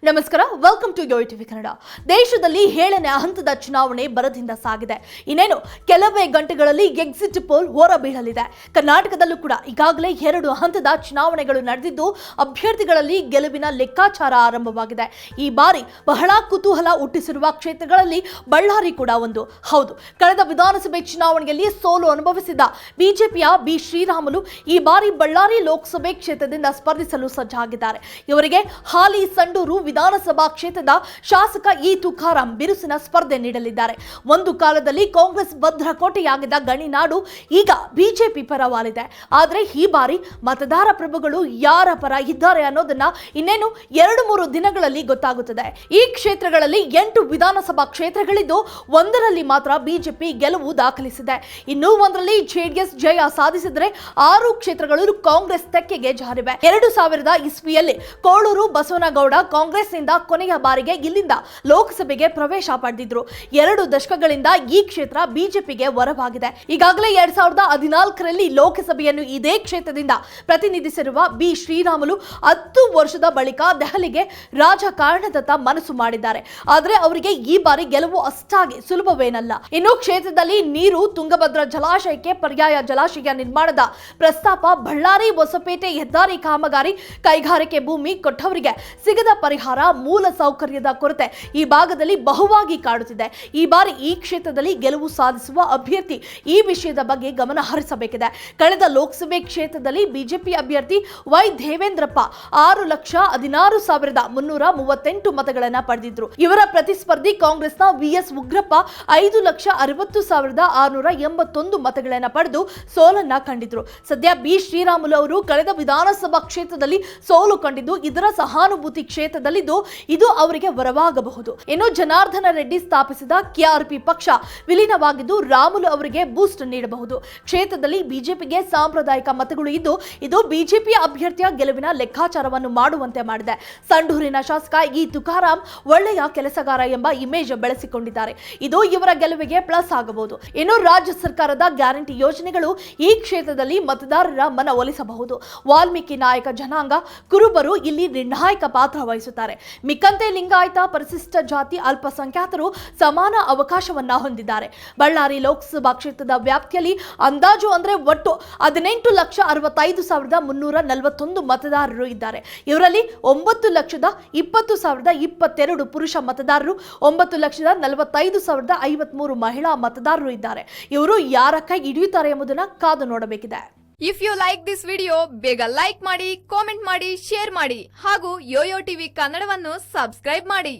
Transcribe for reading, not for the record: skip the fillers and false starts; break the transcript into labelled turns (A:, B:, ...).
A: ನಮಸ್ಕಾರ, welcome to YoYo TV Kannada. ದೇಶದಲ್ಲಿ 7ನೇ ಹಂತದ ಚುನಾವಣೆ ಬರದಿಂದ ಸಾಗಿದೆ. ಇನ್ನೇನು ಕೆಲವೇ ಗಂಟೆಗಳಲ್ಲಿ ಎಕ್ಸಿಟ್ ಪೋಲ್ ಹೊರಬೀಳಲಿದೆ. ಕರ್ನಾಟಕದಲ್ಲೂ ಕೂಡ ಈಗಾಗಲೇ 2 ಹಂತದ ಚುನಾವಣೆಗಳು ನಡೆದಿದ್ದು ಅಭ್ಯರ್ಥಿಗಳಲ್ಲಿ ಗೆಲುವಿನ ಲೆಕ್ಕಾಚಾರ ಆರಂಭವಾಗಿದೆ. ಈ ಬಾರಿ ಬಹಳ ಕುತೂಹಲ ಹುಟ್ಟಿಸಿರುವ ಕ್ಷೇತ್ರಗಳಲ್ಲಿ ಬಳ್ಳಾರಿ ಕೂಡ ಒಂದು. ಹೌದು, ಕಳೆದ ವಿಧಾನಸಭೆ ಚುನಾವಣೆಯಲ್ಲಿ ಸೋಲು ಅನುಭವಿಸಿದ ಬಿಜೆಪಿಯ ಬಿ ಶ್ರೀರಾಮುಲು ಈ ಬಾರಿ ಬಳ್ಳಾರಿ ಲೋಕಸಭೆ ಕ್ಷೇತ್ರದಿಂದ ಸ್ಪರ್ಧಿಸಲು ಸಜ್ಜಾಗಿದ್ದಾರೆ. ಇವರಿಗೆ ಹಾಲಿ ಸಂಡೂರು ವಿಧಾನಸಭಾ ಕ್ಷೇತ್ರದ ಶಾಸಕ ಇ ತುಕಾರಾಂ ಬಿರುಸಿನ ಸ್ಪರ್ಧೆ ನೀಡಲಿದ್ದಾರೆ. ಒಂದು ಕಾಲದಲ್ಲಿ ಕಾಂಗ್ರೆಸ್ ಭದ್ರಕೋಟೆಯಾಗಿದ್ದ ಗಣಿನಾಡು ಈಗ ಬಿಜೆಪಿ ಪರವಾಲಿದೆ. ಆದರೆ ಈ ಬಾರಿ ಮತದಾರ ಪ್ರಭುಗಳು ಯಾರ ಪರ ಇದ್ದಾರೆ ಅನ್ನೋದನ್ನ ಇನ್ನೇನು 2-3 ದಿನಗಳಲ್ಲಿ ಗೊತ್ತಾಗುತ್ತದೆ. ಈ ಕ್ಷೇತ್ರಗಳಲ್ಲಿ 8 ವಿಧಾನಸಭಾ ಕ್ಷೇತ್ರಗಳಿದ್ದು ಒಂದರಲ್ಲಿ ಮಾತ್ರ ಬಿಜೆಪಿ ಗೆಲುವು ದಾಖಲಿಸಿದೆ. ಇನ್ನೂ ಒಂದರಲ್ಲಿ ಜೆಡಿಎಸ್ ಜಯ ಸಾಧಿಸಿದರೆ 6 ಕ್ಷೇತ್ರಗಳು ಕಾಂಗ್ರೆಸ್ ತೆಕ್ಕೆಗೆ ಜಾರಿವೆ. 2000 ಇಸ್ವಿಯಲ್ಲಿ ಕೋಳೂರು ಬಸವನಗೌಡ ಕಾಂಗ್ರೆಸ್ನಿಂದ ಕೊನೆಯ ಬಾರಿಗೆ ಇಲ್ಲಿಂದ ಲೋಕಸಭೆಗೆ ಪ್ರವೇಶ ಪಡೆದಿದ್ರು. 2 ದಶಕಗಳಿಂದ ಈ ಕ್ಷೇತ್ರ ಬಿಜೆಪಿಗೆ ವರವಾಗಿದೆ. ಈಗಾಗಲೇ 2014ರಲ್ಲಿ ಲೋಕಸಭೆಯನ್ನು ಇದೇ ಕ್ಷೇತ್ರದಿಂದ ಪ್ರತಿನಿಧಿಸಿರುವ ಬಿ ಶ್ರೀರಾಮುಲು 10 ವರ್ಷದ ಬಳಿಕ ದೆಹಲಿಗೆ ರಾಜಕಾರಣದತ್ತ ಮನಸ್ಸು ಮಾಡಿದ್ದಾರೆ. ಆದರೆ ಅವರಿಗೆ ಈ ಬಾರಿ ಗೆಲುವು ಅಷ್ಟಾಗಿ ಸುಲಭವೇನಲ್ಲ. ಇನ್ನು ಕ್ಷೇತ್ರದಲ್ಲಿ ನೀರು ತುಂಗಭದ್ರಾ ಜಲಾಶಯಕ್ಕೆ ಪರ್ಯಾಯ ಜಲಾಶಯ ನಿರ್ಮಾಣದ ಪ್ರಸ್ತಾಪ, ಬಳ್ಳಾರಿ ಹೊಸಪೇಟೆ ಹೆದ್ದಾರಿ ಕಾಮಗಾರಿ, ಕೈಗಾರಿಕೆ ಭೂಮಿ ಕೊಟ್ಟವರಿಗೆ ಸಿಗದ ಪರಿಹಾರ, ಮೂಲ ಸೌಕರ್ಯದ ಕೊರತೆ ಈ ಭಾಗದಲ್ಲಿ ಬಹುವಾಗಿ ಕಾಡುತ್ತಿದೆ. ಈ ಬಾರಿ ಈ ಕ್ಷೇತ್ರದಲ್ಲಿ ಗೆಲುವು ಸಾಧಿಸುವ ಅಭ್ಯರ್ಥಿ ಈ ವಿಷಯದ ಬಗ್ಗೆ ಗಮನ ಹರಿಸಬೇಕಿದೆ. ಕಳೆದ ಲೋಕಸಭೆ ಕ್ಷೇತ್ರದಲ್ಲಿ ಬಿಜೆಪಿ ಅಭ್ಯರ್ಥಿ ವೈ ದೇವೇಂದ್ರಪ್ಪ 6,16,338 ಮತಗಳನ್ನು ಪಡೆದಿದ್ರು. ಇವರ ಪ್ರತಿಸ್ಪರ್ಧಿ ಕಾಂಗ್ರೆಸ್ನ ವಿಎಸ್ ಉಗ್ರಪ್ಪ 5,60,681 ಮತಗಳನ್ನು ಪಡೆದು ಸೋಲನ್ನ ಕಂಡಿದ್ರು. ಸದ್ಯ ಬಿ ಶ್ರೀರಾಮುಲು ಅವರು ಕಳೆದ ವಿಧಾನಸಭಾ ಕ್ಷೇತ್ರದಲ್ಲಿ ಸೋಲು ಕಂಡಿದ್ದು ಇದರ ಸಹಾನುಭೂತಿ ಕ್ಷೇತ್ರದಲ್ಲಿದ್ದು ಇದು ಅವರಿಗೆ ವರವಾಗಬಹುದು. ಇನ್ನು ಜನಾರ್ದನ ರೆಡ್ಡಿ ಸ್ಥಾಪಿಸಿದ ಕೆಆರ್ಪಿ ಪಕ್ಷ ವಿಲೀನವಾಗಿದ್ದು ರಾಮುಲು ಅವರಿಗೆ ಬೂಸ್ಟ್ ನೀಡಬಹುದು. ಕ್ಷೇತ್ರದಲ್ಲಿ ಬಿಜೆಪಿಗೆ ಸಾಂಪ್ರದಾಯಿಕ ಮತಗಳು ಇದ್ದು ಇದು ಬಿಜೆಪಿ ಅಭ್ಯರ್ಥಿಯ ಗೆಲುವಿನ ಲೆಕ್ಕಾಚಾರವನ್ನು ಮಾಡುವಂತೆ ಮಾಡಿದೆ. ಸಂಡೂರಿನ ಶಾಸಕ ಇ ತುಕಾರಾಂ ಒಳ್ಳೆಯ ಕೆಲಸಗಾರ ಎಂಬ ಇಮೇಜ್ ಬೆಳೆಸಿಕೊಂಡಿದ್ದಾರೆ. ಇದು ಇವರ ಗೆಲುವಿಗೆ ಪ್ಲಸ್ ಆಗಬಹುದು. ಇನ್ನು ರಾಜ್ಯ ಸರ್ಕಾರದ ಗ್ಯಾರಂಟಿ ಯೋಜನೆಗಳು ಈ ಕ್ಷೇತ್ರದಲ್ಲಿ ಮತದಾರರ ಮನ ಒಲಿಸಬಹುದು. ವಾಲ್ಮೀಕಿ ನಾಯಕ ಜನಾಂಗ ಕುರುಬರು ಇಲ್ಲಿ ನಿರ್ಣಾಯಕ ಪಾತ್ರ ವಹಿಸುತ್ತಾರೆ. ಮಿಕ್ಕಂತೆ ಲಿಂಗಾಯತ, ಪರಿಶಿಷ್ಟ ಜಾತಿ, ಅಲ್ಪಸಂಖ್ಯಾತರು ಸಮಾನ ಅವಕಾಶವನ್ನ ಹೊಂದಿದ್ದಾರೆ. ಬಳ್ಳಾರಿ ಲೋಕಸಭಾ ಕ್ಷೇತ್ರದ ವ್ಯಾಪ್ತಿಯಲ್ಲಿ ಅಂದಾಜು ಅಂದ್ರೆ ಒಟ್ಟು 18,65,341 ಮತದಾರರು ಇದ್ದಾರೆ. ಇವರಲ್ಲಿ 9,20,022 ಪುರುಷ ಮತದಾರರು, 9,45,053 ಮಹಿಳಾ ಮತದಾರರು ಇದ್ದಾರೆ. ಇವರು ಯಾರ ಕೈ ಹಿಡಿಯುತ್ತಾರೆ ಎಂಬುದನ್ನು ಕಾದು ನೋಡಬೇಕಿದೆ.
B: If you like this video, ಬೇಗ ಲೈಕ್ ಮಾಡಿ, ಕಾಮೆಂಟ್ ಮಾಡಿ, ಶೇರ್ ಮಾಡಿ ಹಾಗೂ ಯೋಯೋ ಟಿವಿ ಕನ್ನಡವನ್ನು ಸಬ್ಸ್ಕ್ರೈಬ್ ಮಾಡಿ.